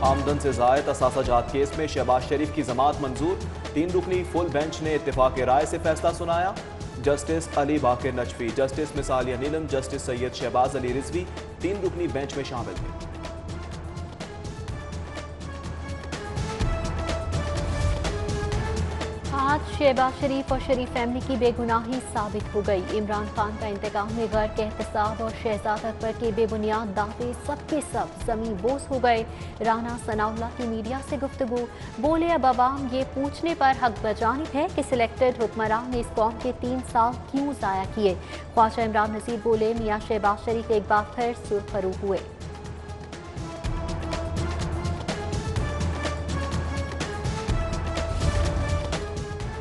आमदन से ज़ायद असासाजात केस में शहबाज शरीफ की जमात मंजूर। 3 रुकनी फुल बेंच ने इत्तेफाक राय से फैसला सुनाया। जस्टिस अली बाकिर नजफी, जस्टिस मिसालिया नीलम, जस्टिस सैयद शहबाज अली रिजवी 3 रुकनी बेंच में शामिल थे। आज शहबाज शरीफ और शरीफ फैमिली की बेगुनाही साबित हो गई। इमरान खान का इंतकाम में घर के एहतसाब और शहजाद अकबर के बेबुनियाद दावे सबके सब जमीन बोस हो गए। राना सनाउल्लाह की मीडिया से गुफ्तगू, बोले अब अवाम ये पूछने पर हक बजानिब है कि सिलेक्टेड हुक्मरान ने इस कौम के 3 साल क्यों ज़ाया किए। ख्वाजा इमरान नज़ीर बोले, मियाँ शहबाज शरीफ एक बार फिर सुरखरू हुए।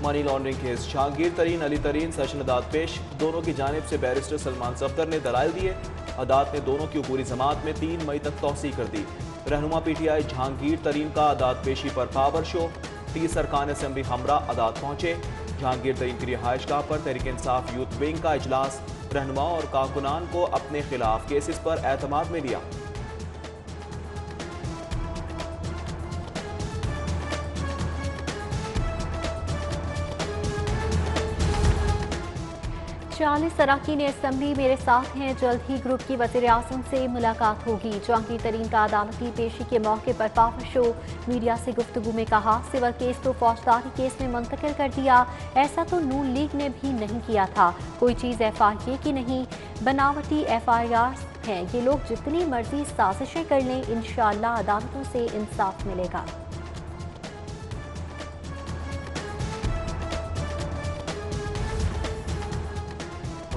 मनी लॉन्ड्रिंग केस, जहांगीर तरीन अली तरीन सेशन अदालत पेश। दोनों की जानिब से बैरिस्टर सलमान सफदर ने दलाइल दिए। अदालत ने दोनों की पूरी जमात में 3 मई तक तौसी कर दी। रहनुमा PTI जहांगीर तरीन का अदालत पेशी पर पावर शो। 30 अरकान असेंबली हमरा अदालत पहुंचे। जहांगीर तरीन की रिहाइश गाह पर तहरीक इंसाफ यूथ विंग का इजलास। रहनुमा और कारकुनान को अपने खिलाफ केसेस पर एतमाद में लिया। चालीस अरकान असेंबली मेरे साथ हैं। जल्द ही ग्रुप की वज़ीर आज़म से मुलाकात होगी। जहांगीर तरीन का अदालती पेशी के मौके पर पावर शो। मीडिया से गुफ्तगू में कहा, सिविल केस तो फौजदारी केस में मुंतकिल कर दिया। ऐसा तो नून लीग ने भी नहीं किया था। कोई चीज़ FIA की नहीं, बनावटी FIR हैं। ये लोग जितनी मर्जी साजिशें कर लें, इंशाअल्लाह अदालतों से इंसाफ मिलेगा।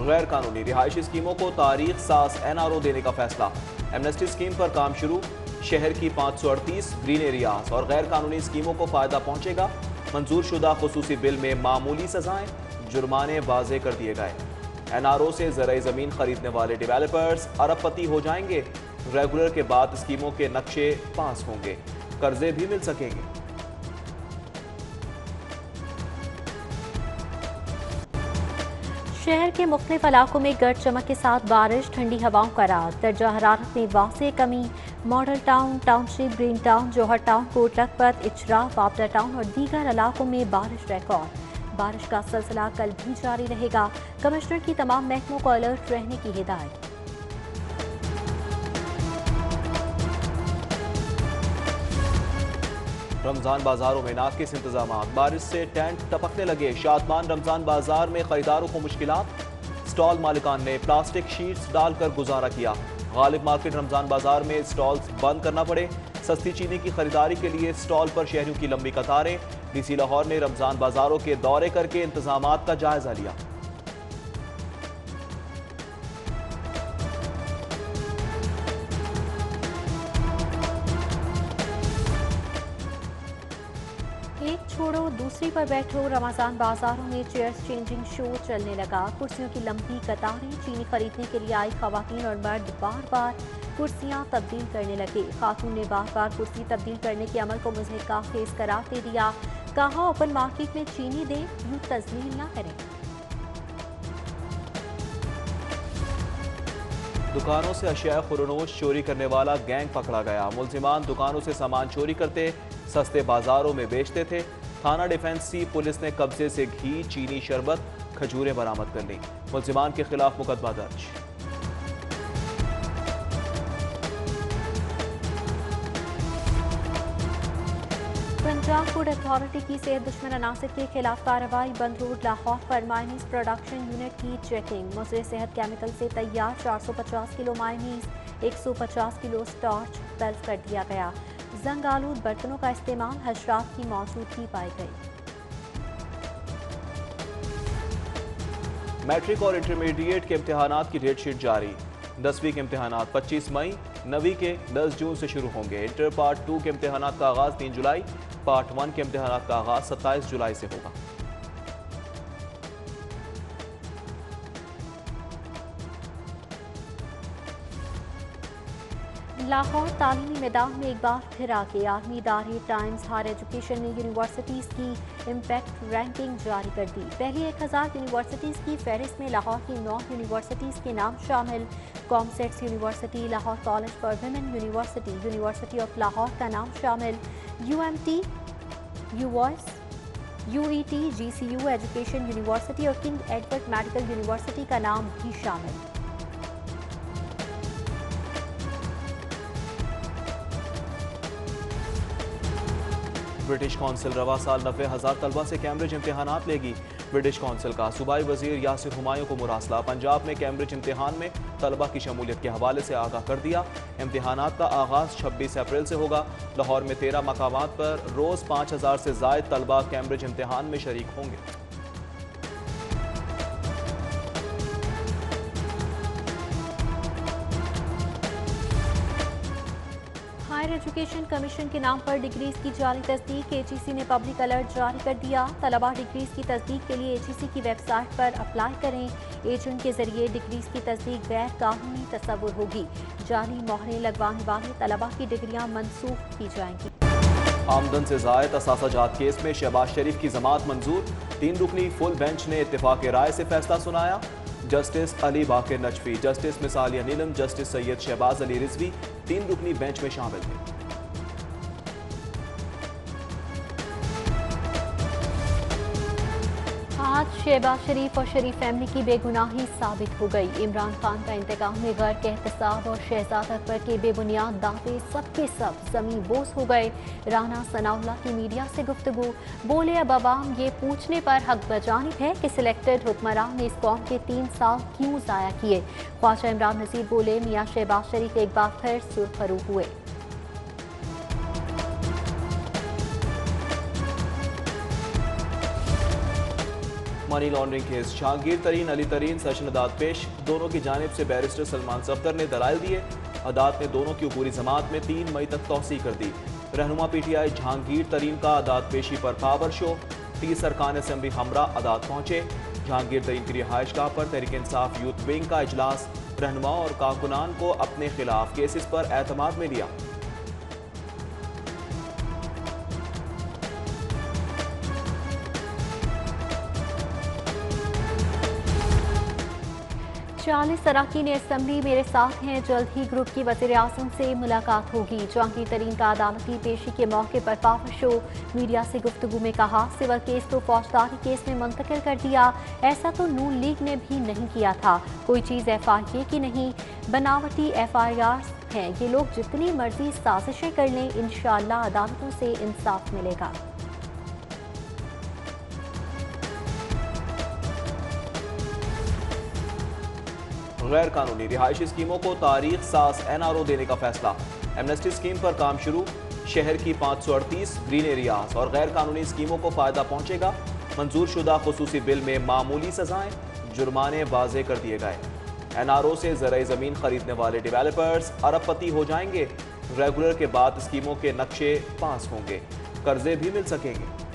गैर कानूनी रिहायशी स्कीमों को तारीख साज NRO देने का फैसला। एमनेस्टी स्कीम पर काम शुरू। शहर की 538 ग्रीन एरियाज और गैर कानूनी स्कीमों को फायदा पहुंचेगा। मंजूर शुदा खुसूसी बिल में मामूली सजाएं, जुर्माने वाजे कर दिए गए। NRO से ज़राई ज़मीन खरीदने वाले डेवलपर्स अरबपति हो जाएंगे। रेगुलर के बाद स्कीमों के नक्शे पास होंगे, कर्जे भी मिल सकेंगे। शहर के मुख्तलिफ इलाकों में गर्द चमक के साथ बारिश, ठंडी हवाओं का रात। दर्जा हरारत में वाज़ेह कमी। Model Town, Township, Green Town, Johar Town, Kot Lakhpat, Ichhra, वापडा टाउन और दीगर इलाकों में बारिश रिकॉर्ड। बारिश का सिलसिला कल भी जारी रहेगा। कमिश्नर की तमाम महकमों को अलर्ट रहने की हिदायत। रमजान बाजारों में नाकिस इंतजाम, बारिश से टेंट टपकने लगे। शादमान रमजान बाजार में खरीदारों को मुश्किलात। स्टॉल मालिकान ने प्लास्टिक शीट्स डालकर गुजारा किया। गालिब मार्केट रमजान बाजार में स्टॉल्स बंद करना पड़े। सस्ती चीनी की खरीदारी के लिए स्टॉल पर शहरियों की लंबी कतारें। DC लाहौर ने रमजान बाजारों के दौरे करके इंतजामात का जायजा लिया। एक छोड़ो दूसरी पर बैठो। रमजान बाजारों में चेयर्स चेंजिंग शो चलने लगा। कुर्सियों की लंबी कतारें। चीनी खरीदने के लिए आई खवातीन और मर्द बार बार कुर्सियां तब्दील करने लगे। खातून ने बार बार कुर्सी तब्दील करने के अमल को मुज़हिका खेज करार दे दिया। कहा, ओपन मार्केट में चीनी दें, यूं तज़लील ना करें। दुकानों से अशिया खुरनोश चोरी करने वाला गैंग पकड़ा गया। मुलजिमान दुकानों से सामान चोरी करते, सस्ते बाजारों में बेचते थे। थाना डिफेंसी पुलिस ने कब्जे से घी, चीनी, शरबत, खजूरें बरामद कर ली। मुलजिमान के खिलाफ मुकदमा दर्ज। पंजाब फूड अथॉरिटी की सेहत दुश्मन अनासिर के खिलाफ कार्रवाई। बंद रोड लाहौर पर मायनीज प्रोडक्शन यूनिट की चेकिंग। मुज़र सेहत केमिकल से तैयार 450 किलो मायनीज, 150 किलो स्टार्च तल्फ कर दिया गया। जंग आलूद बर्तनों का इस्तेमाल, हशरात की मौजूदगी पाई गई। मैट्रिक और इंटरमीडिएट के इम्तिहानात की डेट शीट जारी। 10वीं के इम्तिहानात 25 मई, 9वीं के 10 जून से शुरू होंगे। इंटर पार्ट 2 के इम्तिहानात का आगाज 3 जुलाई, पार्ट 1 के इम्तिहानात का आगाज 27 जुलाई से होगा। लाहौर तालीमी मैदान में एक बार फिर आगे आर्मी इदारे टाइम्स हायर एजुकेशन ने यूनिवर्सिटीज़ की इम्पैक्ट रैंकिंग जारी कर दी। पहली 1000 यूनिवर्सिटीज़ की फहरिस्त में लाहौर की 9 यूनिवर्सिटीज़ के नाम शामिल। COMSATS university, Lahore college for women university, university of Lahore का नाम शामिल। UMT, UVOS, UET, GCU education university और किंग एडवर्ड मेडिकल यूनिवर्सिटी का नाम भी शामिल। ब्रिटिश कौंसिल रवा साल 90,000 तलबा से कैम्ब्रिज इम्तिहानात लेगी। ब्रिटिश कौंसिल का सूबाई वजीर यासिर हुमायूं को मुरासला। पंजाब में कैम्ब्रिज इम्तिहान में तलबा की शमूलियत के हवाले से आगाह कर दिया। इम्तिहानात का आगाज़ 26 अप्रैल से होगा। लाहौर में 13 मकामात पर रोज़ 5,000 से ज़ायद तलबा कैम्ब्रिज इम्तिहान में शरीक होंगे। हायर एजुकेशन कमीशन के नाम पर डिग्रीज की जाली तस्दीक। HEC ने पब्लिक अलर्ट जारी कर दिया। तलबा डिग्रीज की तस्दीक के लिए HEC की वेबसाइट पर अप्लाई करें। एजेंट के जरिए डिग्रीज की तस्दीक गैर कानूनी तस्वुर होगी। जाली मोहरें लगवाने वाले तलबा की डिग्रियां मनसूख की जाएंगी। आमदन से ज़ायद असासाजात केस में शहबाज शरीफ की जमात मंजूर। 3 रुकनी फुल बेंच ने इत्तेफाक राय से फैसला सुनाया। जस्टिस अली बाकिर नजफी, जस्टिस मिसालिया नीलम, जस्टिस सैयद शहबाज अली रिजवी 3 रुकनी बेंच में शामिल थे। आज शहबाज शरीफ और शरीफ फैमिली की बेगुनाही साबित हो गई। इमरान खान का इंतकाम में गैर के एहतसाब और शहजाद अकबर के बेबुनियाद दावे सबके सब जमीन बोस हो गए। राना सनाउल्लाह की मीडिया से गुफ्तगू, बोले अब अवाम ये पूछने पर हक बजानिब है कि सिलेक्टेड हुक्मरान ने इस कौम के 3 साल क्यों ज़ाया किए। ख्वाजा इमरान नज़ीर बोले मियाँ शहबाज शरीफ एक बार फिर सुरखरू हुए। मनी लॉन्ड्रिंग केस, जहांगीर तरीन, अली तरीन सेशन अदालत पेश। दोनों की जानिब से बैरिस्टर सलमान सफदर ने दलाइल दिए। अदालत ने दोनों की अबूरी जमात में 3 मई तक तौसी कर दी। रहनुमा PTI जहांगीर तरीन का अदालत पेशी पर पावर शो। 30 अरकान असेंबली हमरा अदालत पहुंचे। जहांगीर तरीन की रिहाइशगाह पर तहरीक इंसाफ यूथ विंग का इजलास। रहनुमा और कारकुनान को अपने खिलाफ केसेस पर एतमाद में लिया। 40 अरकान असम्बली मेरे साथ हैं। जल्द ही ग्रुप की वज़ीर आज़म से मुलाकात होगी। जहांगीर तरीन का अदालती पेशी के मौके पर पावर शो। मीडिया से गुफ्तगू में कहा, सिविल केस तो फौजदारी केस में मुंतकिल कर दिया। ऐसा तो नून लीग ने भी नहीं किया था। कोई चीज़ FIA की नहीं, बनावटी FIR हैं। ये लोग जितनी मर्जी साजिशें कर लें, इंशाअल्लाह अदालतों से इंसाफ मिलेगा। गैर कानूनी रिहायशी स्कीमों को तारीख सास NRO देने का फैसला। एमनेस्टी स्कीम पर काम शुरू। शहर की 538 ग्रीन एरियाज और गैर कानूनी स्कीमों को फायदा पहुंचेगा। मंजूर शुदा खुसूसी बिल में मामूली सजाएं, जुर्माने वाजे कर दिए गए। NRO से ज़राई ज़मीन खरीदने वाले डेवलपर्स अरबपति हो जाएंगे। रेगुलर के बाद स्कीमों के नक्शे पास होंगे, कर्जे भी मिल सकेंगे।